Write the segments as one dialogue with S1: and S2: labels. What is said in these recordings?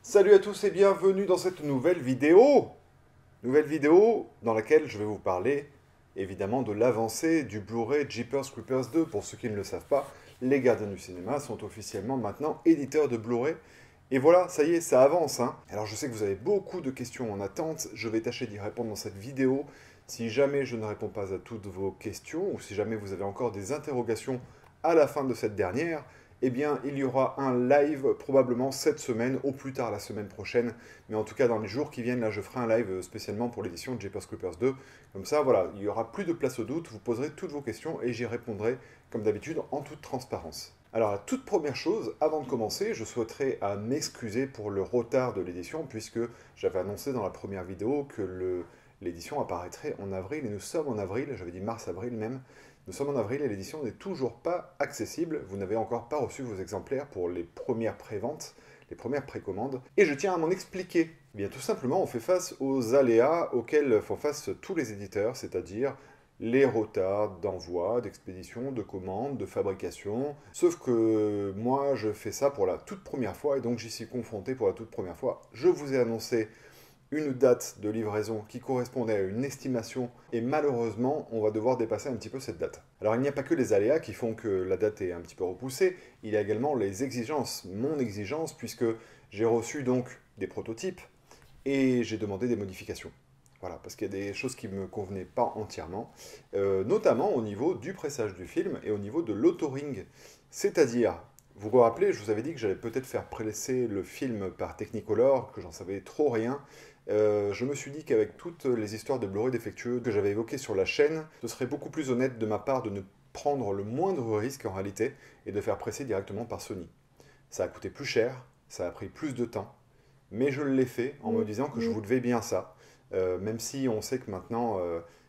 S1: Salut à tous et bienvenue dans cette nouvelle vidéo. Nouvelle vidéo dans laquelle je vais vous parler évidemment de l'avancée du Blu-ray Jeepers Creepers 2. Pour ceux qui ne le savent pas, les gardiens du cinéma sont officiellement maintenant éditeurs de Blu-ray. Et voilà, ça y est, ça avance, hein. Alors je sais que vous avez beaucoup de questions en attente, je vais tâcher d'y répondre dans cette vidéo. Si jamais je ne réponds pas à toutes vos questions, ou si jamais vous avez encore des interrogations à la fin de cette dernière, eh bien, il y aura un live probablement cette semaine, au plus tard la semaine prochaine. Mais en tout cas, dans les jours qui viennent, là, je ferai un live spécialement pour l'édition de Jeepers Creepers 2. Comme ça, voilà, il n'y aura plus de place au doute, vous poserez toutes vos questions et j'y répondrai, comme d'habitude, en toute transparence. Alors, la toute première chose, avant de commencer, je souhaiterais m'excuser pour le retard de l'édition, puisque j'avais annoncé dans la première vidéo que l'édition apparaîtrait en avril, et nous sommes en avril, j'avais dit mars-avril même. Nous sommes en avril et l'édition n'est toujours pas accessible. Vous n'avez encore pas reçu vos exemplaires pour les premières préventes, les premières précommandes. Et je tiens à m'en expliquer. Eh bien, tout simplement, on fait face aux aléas auxquels font face tous les éditeurs, c'est-à-dire les retards d'envoi, d'expédition, de commandes, de fabrication. Sauf que moi, je fais ça pour la toute première fois et donc j'y suis confronté pour la toute première fois. Je vous ai annoncé une date de livraison qui correspondait à une estimation et malheureusement on va devoir dépasser un petit peu cette date. Alors il n'y a pas que les aléas qui font que la date est un petit peu repoussée, il y a également les exigences, mon exigence puisque j'ai reçu donc des prototypes et j'ai demandé des modifications. Voilà, parce qu'il y a des choses qui ne me convenaient pas entièrement, notamment au niveau du pressage du film et au niveau de l'autoring. C'est-à-dire, vous vous rappelez, je vous avais dit que j'allais peut-être faire presser le film par Technicolor, que j'en savais trop rien. Je me suis dit qu'avec toutes les histoires de Blu-ray défectueux que j'avais évoquées sur la chaîne, ce serait beaucoup plus honnête de ma part de ne prendre le moindre risque en réalité et de faire presser directement par Sony. Ça a coûté plus cher, ça a pris plus de temps, mais je l'ai fait en me disant que je vous devais bien ça. Même si on sait que maintenant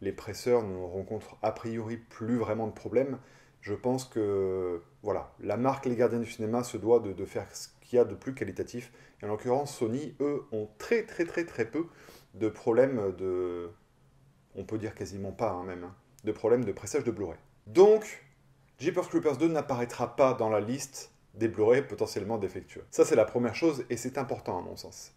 S1: les presseurs ne rencontrent a priori plus vraiment de problèmes, je pense que voilà, la marque Les Gardiens du Cinéma se doit de faire ce qu'il y a de plus qualitatif. Et en l'occurrence, Sony, eux, ont très peu de problèmes de... On peut dire quasiment pas hein, même, hein, de problèmes de pressage de Blu-ray. Donc, Jeepers Creepers 2 n'apparaîtra pas dans la liste des Blu-ray potentiellement défectueux. Ça, c'est la première chose et c'est important à mon sens.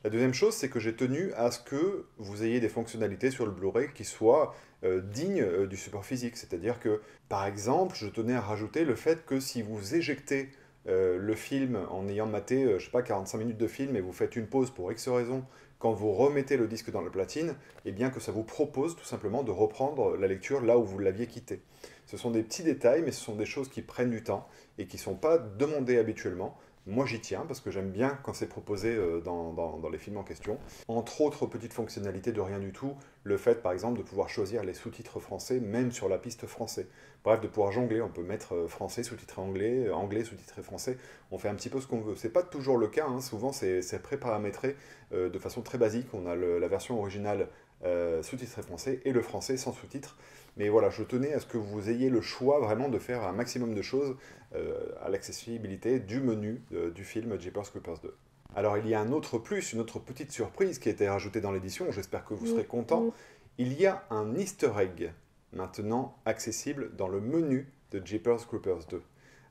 S1: La deuxième chose, c'est que j'ai tenu à ce que vous ayez des fonctionnalités sur le Blu-ray qui soient dignes du support physique. C'est-à-dire que, par exemple, je tenais à rajouter le fait que si vous éjectez le film en ayant maté, je sais pas, 45 minutes de film et vous faites une pause pour X raison, quand vous remettez le disque dans la platine, eh bien que ça vous propose tout simplement de reprendre la lecture là où vous l'aviez quitté. Ce sont des petits détails, mais ce sont des choses qui prennent du temps et qui ne sont pas demandées habituellement. Moi j'y tiens parce que j'aime bien quand c'est proposé dans les films en question. Entre autres petites fonctionnalités de rien du tout, le fait par exemple de pouvoir choisir les sous-titres français même sur la piste français. Bref, de pouvoir jongler, on peut mettre français sous-titré anglais, anglais sous-titré français, on fait un petit peu ce qu'on veut. C'est pas toujours le cas, hein. Souvent c'est pré-paramétré de façon très basique, on a la version originale sous-titré français et le français sans sous-titres. Mais voilà, je tenais à ce que vous ayez le choix vraiment de faire un maximum de choses à l'accessibilité du menu du film Jeepers Creepers 2. Alors il y a un autre plus, une autre petite surprise qui a été rajoutée dans l'édition, j'espère que vous serez content. Il y a un easter egg maintenant accessible dans le menu de Jeepers Creepers 2.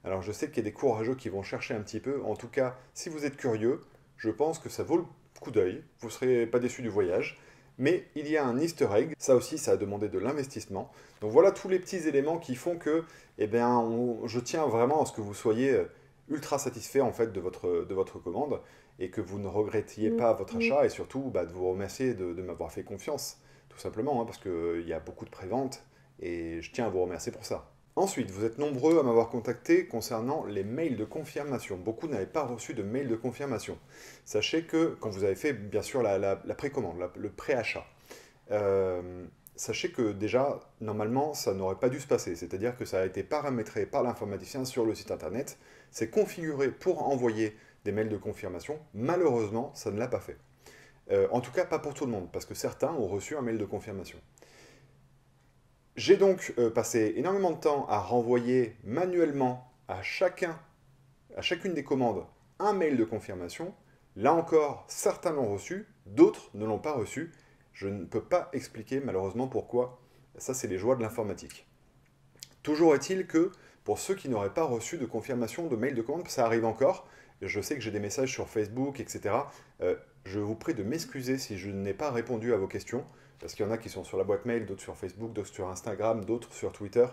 S1: Alors je sais qu'il y a des courageux qui vont chercher un petit peu, en tout cas si vous êtes curieux, je pense que ça vaut le coup d'œil, vous ne serez pas déçus du voyage. Mais il y a un easter egg, ça aussi ça a demandé de l'investissement. Donc voilà tous les petits éléments qui font que eh bien, je tiens vraiment à ce que vous soyez ultra satisfait en fait de votre commande et que vous ne regrettiez pas votre achat et surtout de vous remercier de m'avoir fait confiance, tout simplement, hein, parce qu'il y a beaucoup de préventes et je tiens à vous remercier pour ça. Ensuite, vous êtes nombreux à m'avoir contacté concernant les mails de confirmation. Beaucoup n'avaient pas reçu de mail de confirmation. Sachez que quand vous avez fait, bien sûr, la précommande, le préachat, sachez que déjà, normalement, ça n'aurait pas dû se passer. C'est-à-dire que ça a été paramétré par l'informaticien sur le site internet. C'est configuré pour envoyer des mails de confirmation. Malheureusement, ça ne l'a pas fait. En tout cas, pas pour tout le monde, parce que certains ont reçu un mail de confirmation. J'ai donc passé énormément de temps à renvoyer manuellement à chacune des commandes un mail de confirmation. Là encore, certains l'ont reçu, d'autres ne l'ont pas reçu. Je ne peux pas expliquer malheureusement pourquoi. Ça, c'est les joies de l'informatique. Toujours est-il que pour ceux qui n'auraient pas reçu de confirmation de mail de commande, ça arrive encore, Je sais que j'ai des messages sur Facebook, etc. Je vous prie de m'excuser si je n'ai pas répondu à vos questions, parce qu'il y en a qui sont sur la boîte mail, d'autres sur Facebook, d'autres sur Instagram, d'autres sur Twitter.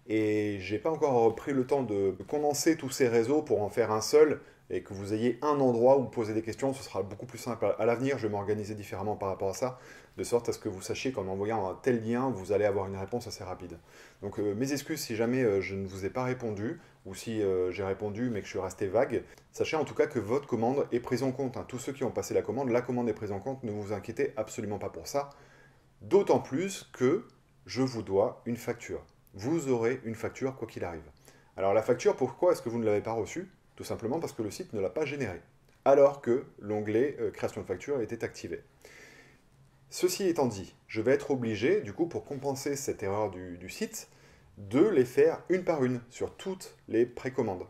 S1: Et j'ai pas encore pris le temps de condenser tous ces réseaux pour en faire un seul et que vous ayez un endroit où vous poser des questions. Ce sera beaucoup plus simple. À l'avenir, je vais m'organiser différemment par rapport à ça, de sorte à ce que vous sachiez qu'en envoyant un tel lien, vous allez avoir une réponse assez rapide. Donc mes excuses si jamais je ne vous ai pas répondu, ou si j'ai répondu mais que je suis resté vague. Sachez en tout cas que votre commande est prise en compte, hein. Tous ceux qui ont passé la commande est prise en compte. Ne vous inquiétez absolument pas pour ça. D'autant plus que je vous dois une facture. Vous aurez une facture quoi qu'il arrive. Alors la facture, pourquoi est-ce que vous ne l'avez pas reçue? Tout simplement parce que le site ne l'a pas générée, alors que l'onglet création de facture était activé. Ceci étant dit, je vais être obligé, du coup, pour compenser cette erreur du site, de les faire une par une sur toutes les précommandes.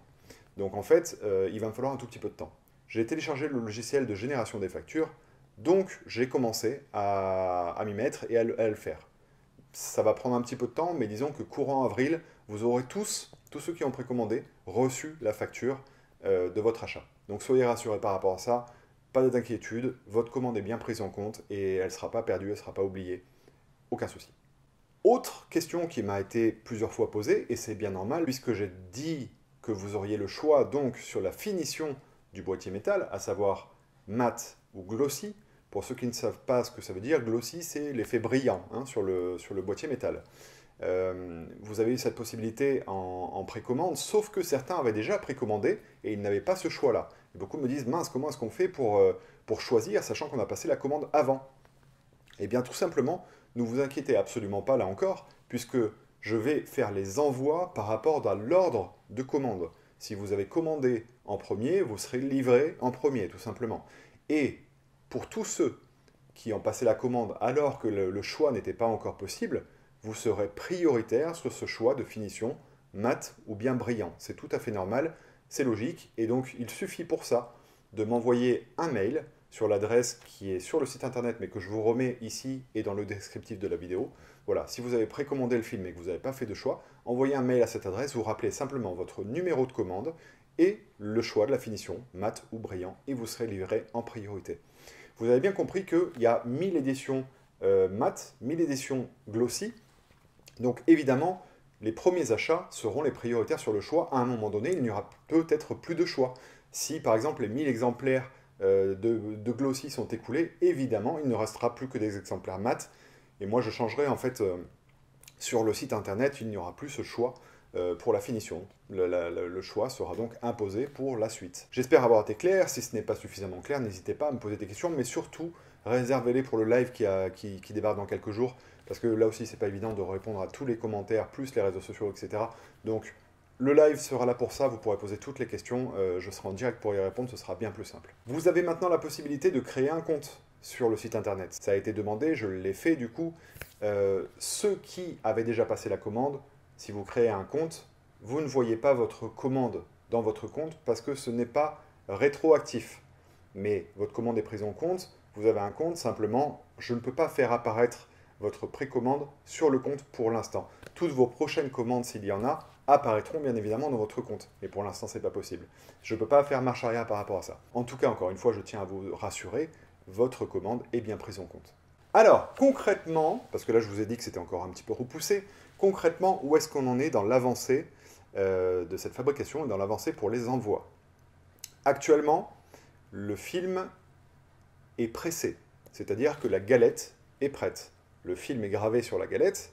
S1: Donc en fait, il va me falloir un tout petit peu de temps. J'ai téléchargé le logiciel de génération des factures, donc j'ai commencé à m'y mettre et à le faire. Ça va prendre un petit peu de temps, mais disons que courant avril, vous aurez tous ceux qui ont précommandé, reçu la facture de votre achat. Donc soyez rassurés par rapport à ça, pas d'inquiétude, votre commande est bien prise en compte et elle ne sera pas perdue, elle ne sera pas oubliée, aucun souci. Autre question qui m'a été plusieurs fois posée, et c'est bien normal, puisque j'ai dit que vous auriez le choix donc sur la finition du boîtier métal, à savoir mat ou glossy. Pour ceux qui ne savent pas ce que ça veut dire, glossy c'est l'effet brillant hein, sur le boîtier métal. Vous avez eu cette possibilité en précommande, sauf que certains avaient déjà précommandé et ils n'avaient pas ce choix-là. Et beaucoup me disent, mince, comment est-ce qu'on fait pour choisir, sachant qu'on a passé la commande avant? Eh bien, tout simplement, ne vous inquiétez absolument pas là encore, puisque je vais faire les envois par rapport à l'ordre de commande. Si vous avez commandé en premier, vous serez livré en premier, tout simplement. Et pour tous ceux qui ont passé la commande alors que le choix n'était pas encore possible, vous serez prioritaire sur ce choix de finition mat ou bien brillant. C'est tout à fait normal, c'est logique, et donc il suffit pour ça de m'envoyer un mail sur l'adresse qui est sur le site internet, mais que je vous remets ici et dans le descriptif de la vidéo. Voilà, si vous avez précommandé le film et que vous n'avez pas fait de choix, envoyez un mail à cette adresse, vous rappelez simplement votre numéro de commande et le choix de la finition, mat ou brillant, et vous serez livré en priorité. Vous avez bien compris qu'il y a 1000 éditions mat, 1000 éditions glossy, donc évidemment, les premiers achats seront les prioritaires sur le choix. À un moment donné, il n'y aura peut-être plus de choix. Si par exemple les 1000 exemplaires de glossy sont écoulés, évidemment, il ne restera plus que des exemplaires mat. Et moi, je changerai en fait sur le site internet, il n'y aura plus ce choix pour la finition. Le choix sera donc imposé pour la suite. J'espère avoir été clair. Si ce n'est pas suffisamment clair, n'hésitez pas à me poser des questions, mais surtout, réservez-les pour le live qui débarque dans quelques jours, parce que là aussi, c'est pas évident de répondre à tous les commentaires, plus les réseaux sociaux, etc. Donc, le live sera là pour ça, vous pourrez poser toutes les questions, je serai en direct pour y répondre, ce sera bien plus simple. Vous avez maintenant la possibilité de créer un compte sur le site internet. Ça a été demandé, je l'ai fait du coup. Ceux qui avaient déjà passé la commande, si vous créez un compte, vous ne voyez pas votre commande dans votre compte parce que ce n'est pas rétroactif. Mais votre commande est prise en compte, vous avez un compte, simplement, je ne peux pas faire apparaître votre précommande sur le compte pour l'instant. Toutes vos prochaines commandes, s'il y en a, apparaîtront bien évidemment dans votre compte. Mais pour l'instant, ce n'est pas possible. Je ne peux pas faire marche arrière par rapport à ça. En tout cas, encore une fois, je tiens à vous rassurer, votre commande est bien prise en compte. Alors, concrètement, parce que là je vous ai dit que c'était encore un petit peu repoussé, concrètement, où est-ce qu'on en est dans l'avancée de cette fabrication et dans l'avancée pour les envois? Actuellement, le film est pressé, c'est-à-dire que la galette est prête. Le film est gravé sur la galette,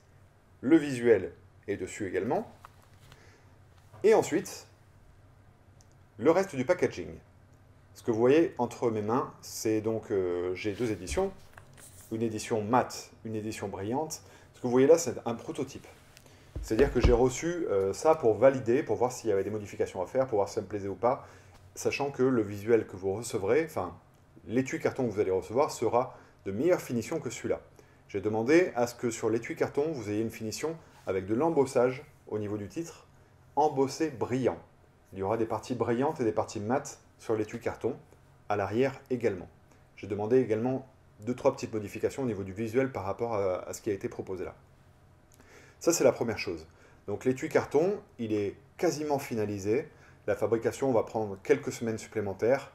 S1: le visuel est dessus également, et ensuite, le reste du packaging. Ce que vous voyez entre mes mains, c'est donc, j'ai deux éditions, une édition mat, une édition brillante. Ce que vous voyez là, c'est un prototype. C'est-à-dire que j'ai reçu ça pour valider, pour voir s'il y avait des modifications à faire, pour voir si ça me plaisait ou pas, sachant que le visuel que vous recevrez, enfin, l'étui carton que vous allez recevoir sera de meilleure finition que celui-là. J'ai demandé à ce que sur l'étui carton, vous ayez une finition avec de l'embossage au niveau du titre, embossé brillant. Il y aura des parties brillantes et des parties mates sur l'étui carton, à l'arrière également. J'ai demandé également 2-3 petites modifications au niveau du visuel par rapport à ce qui a été proposé là. Ça, c'est la première chose. Donc l'étui carton, il est quasiment finalisé. La fabrication va prendre quelques semaines supplémentaires,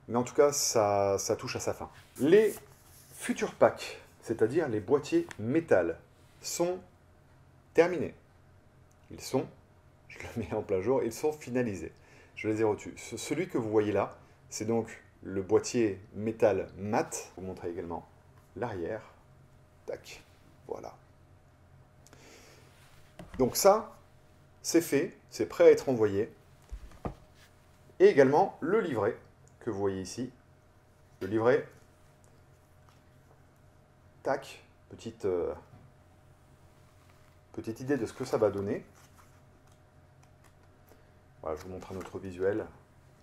S1: mais en tout cas, ça touche à sa fin. Les Future Pack, c'est-à-dire les boîtiers métal, sont terminés. Ils sont, je le mets en plein jour, ils sont finalisés. Je les ai reçus. Celui que vous voyez là, c'est donc le boîtier métal mat. Je vous montrer également l'arrière. Tac, voilà. Donc ça, c'est fait, c'est prêt à être envoyé. Et également le livret que vous voyez ici. Le livret, tac, petite idée de ce que ça va donner. Voilà, je vous montre un autre visuel.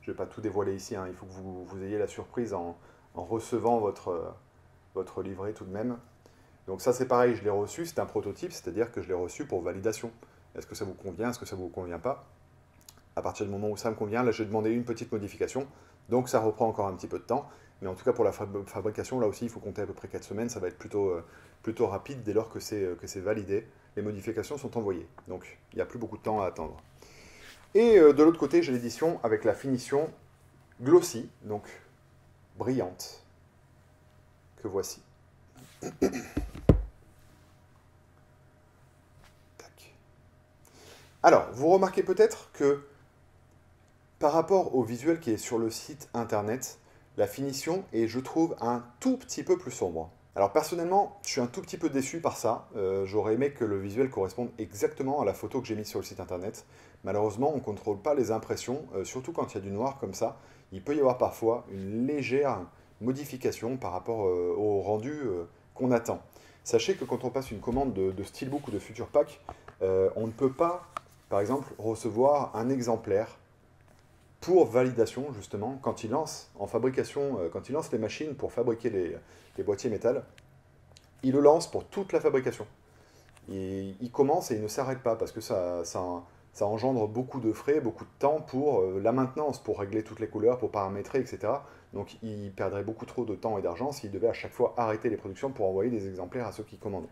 S1: Je ne vais pas tout dévoiler ici, hein. Il faut que vous ayez la surprise en recevant votre livret tout de même. Donc ça c'est pareil, je l'ai reçu, c'est un prototype, c'est-à-dire que je l'ai reçu pour validation. Est-ce que ça vous convient, est-ce que ça ne vous convient pas? À partir du moment où ça me convient, là j'ai demandé une petite modification, donc ça reprend encore un petit peu de temps. Mais en tout cas pour la fabrication, là aussi il faut compter à peu près 4 semaines, ça va être plutôt rapide dès lors que c'est validé. Les modifications sont envoyées, donc il n'y a plus beaucoup de temps à attendre. Et de l'autre côté, j'ai l'édition avec la finition glossy, donc brillante, que voici. Tac. Alors, vous remarquez peut-être que par rapport au visuel qui est sur le site internet, la finition est, je trouve, un tout petit peu plus sombre. Alors personnellement, je suis un tout petit peu déçu par ça. J'aurais aimé que le visuel corresponde exactement à la photo que j'ai mise sur le site internet. Malheureusement, on ne contrôle pas les impressions, surtout quand il y a du noir comme ça. Il peut y avoir parfois une légère modification par rapport au rendu qu'on attend. Sachez que quand on passe une commande de Steelbook ou de Future Pack, on ne peut pas, par exemple, recevoir un exemplaire pour validation, justement, quand ils lancent en fabrication, quand ils lancent les machines pour fabriquer les boîtiers métal, ils le lancent pour toute la fabrication. Ils commencent et ils ne s'arrêtent pas, parce que ça engendre beaucoup de frais, beaucoup de temps pour la maintenance, pour régler toutes les couleurs, pour paramétrer, etc. Donc ils perdraient beaucoup trop de temps et d'argent s'ils devaient à chaque fois arrêter les productions pour envoyer des exemplaires à ceux qui commandent.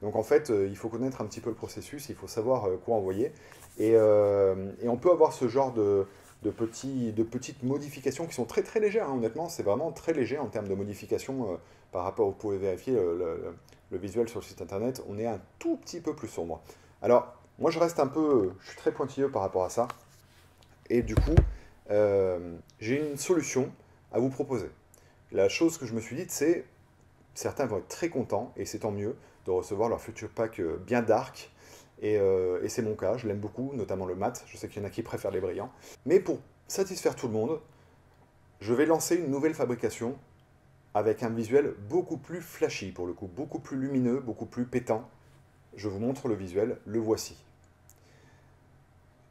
S1: Donc en fait, il faut connaître un petit peu le processus, il faut savoir quoi envoyer. Et on peut avoir ce genre de petites modifications qui sont très très légères, hein, honnêtement, c'est vraiment très léger en termes de modifications par rapport, vous pouvez vérifier le visuel sur le site internet, on est un tout petit peu plus sombre. Alors, moi je suis très pointilleux par rapport à ça, et du coup, j'ai une solution à vous proposer. La chose que je me suis dite, c'est, certains vont être très contents, et c'est tant mieux, de recevoir leur Future Pack bien dark, et c'est mon cas, je l'aime beaucoup, notamment le mat, je sais qu'il y en a qui préfèrent les brillants. Mais pour satisfaire tout le monde, je vais lancer une nouvelle fabrication avec un visuel beaucoup plus flashy pour le coup, beaucoup plus lumineux, beaucoup plus pétant. Je vous montre le visuel, le voici.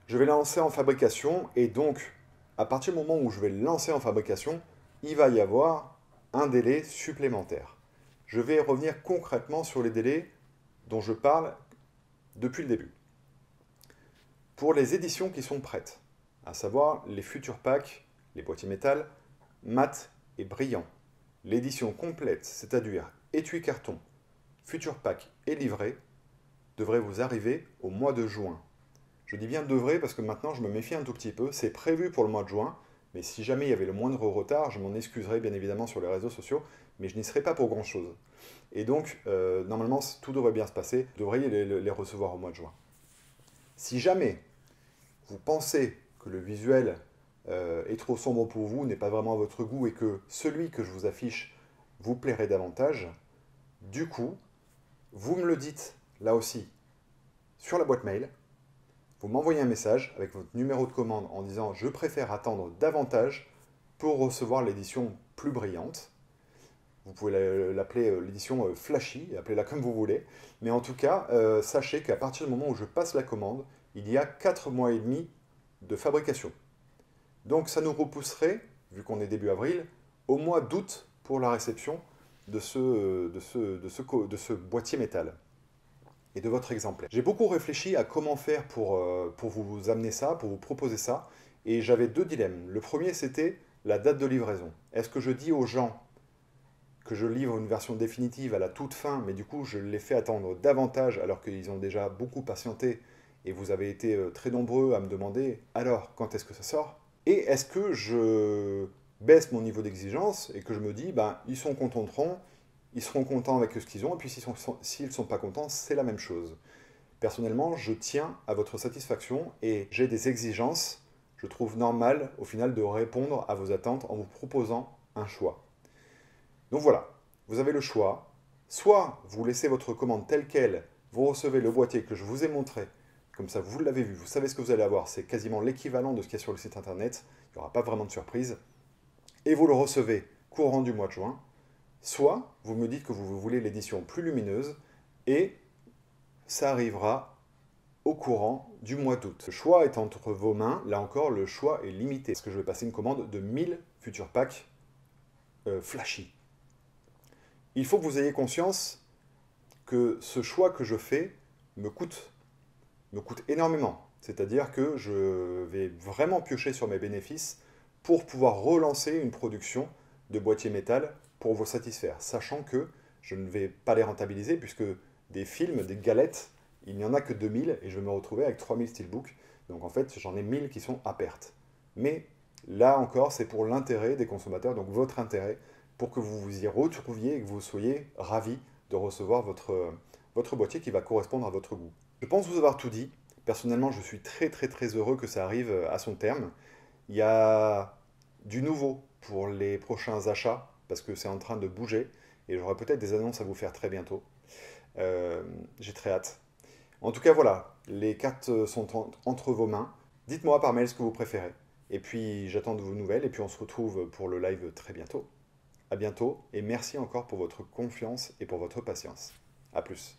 S1: Je vais la lancer en fabrication et donc, à partir du moment où je vais le lancer en fabrication, il va y avoir un délai supplémentaire. Je vais revenir concrètement sur les délais dont je parle depuis le début. Pour les éditions qui sont prêtes, à savoir les Future Pack, les boîtiers métal, mat et brillant, l'édition complète, c'est-à-dire étui carton, Future Pack et livret, devrait vous arriver au mois de juin. Je dis bien devrait parce que maintenant je me méfie un tout petit peu, c'est prévu pour le mois de juin, mais si jamais il y avait le moindre retard, je m'en excuserai bien évidemment sur les réseaux sociaux, mais je n'y serai pas pour grand-chose. Et donc, normalement, tout devrait bien se passer, vous devriez les recevoir au mois de juin. Si jamais vous pensez que le visuel est trop sombre pour vous, n'est pas vraiment à votre goût et que celui que je vous affiche vous plairait davantage, du coup, vous me le dites là aussi sur la boîte mail, vous m'envoyez un message avec votre numéro de commande en disant je préfère attendre davantage pour recevoir l'édition plus brillante. Vous pouvez l'appeler l'édition flashy, appelez-la comme vous voulez, mais en tout cas, sachez qu'à partir du moment où je passe la commande, il y a 4 mois et demi de fabrication. Donc ça nous repousserait, vu qu'on est début avril, au mois d'août pour la réception de ce boîtier métal et de votre exemplaire. J'ai beaucoup réfléchi à comment faire pour vous amener ça, pour vous proposer ça, et j'avais deux dilemmes. Le premier, c'était la date de livraison. Est-ce que je dis aux gens que je livre une version définitive à la toute fin, mais du coup je les fais attendre davantage alors qu'ils ont déjà beaucoup patienté et vous avez été très nombreux à me demander alors quand est-ce que ça sort? Et est-ce que je baisse mon niveau d'exigence et que je me dis ben ils sont contenteront, ils seront contents avec ce qu'ils ont, et puis s'ils sont pas contents, c'est la même chose. Personnellement, je tiens à votre satisfaction et j'ai des exigences. Je trouve normal au final de répondre à vos attentes en vous proposant un choix. Donc voilà, vous avez le choix. Soit vous laissez votre commande telle qu'elle, vous recevez le boîtier que je vous ai montré, comme ça vous l'avez vu, vous savez ce que vous allez avoir, c'est quasiment l'équivalent de ce qu'il y a sur le site internet, il n'y aura pas vraiment de surprise, et vous le recevez courant du mois de juin. Soit vous me dites que vous voulez l'édition plus lumineuse, et ça arrivera au courant du mois d'août. Le choix est entre vos mains, là encore le choix est limité, parce que je vais passer une commande de 1000 futurs packs flashy. Il faut que vous ayez conscience que ce choix que je fais me coûte énormément. C'est-à-dire que je vais vraiment piocher sur mes bénéfices pour pouvoir relancer une production de boîtiers métal pour vous satisfaire, sachant que je ne vais pas les rentabiliser puisque des films, des galettes, il n'y en a que 2000 et je vais me retrouver avec 3000 steelbooks. Donc en fait, j'en ai 1000 qui sont à perte. Mais là encore, c'est pour l'intérêt des consommateurs, donc votre intérêt, pour que vous vous y retrouviez et que vous soyez ravis de recevoir votre boîtier qui va correspondre à votre goût. Je pense vous avoir tout dit. Personnellement, je suis très très très heureux que ça arrive à son terme. Il y a du nouveau pour les prochains achats, parce que c'est en train de bouger, et j'aurai peut-être des annonces à vous faire très bientôt. J'ai très hâte. En tout cas, voilà, les cartes sont entre vos mains. Dites-moi par mail ce que vous préférez. Et puis, j'attends de vos nouvelles, et puis on se retrouve pour le live très bientôt. À bientôt, et merci encore pour votre confiance et pour votre patience. À plus.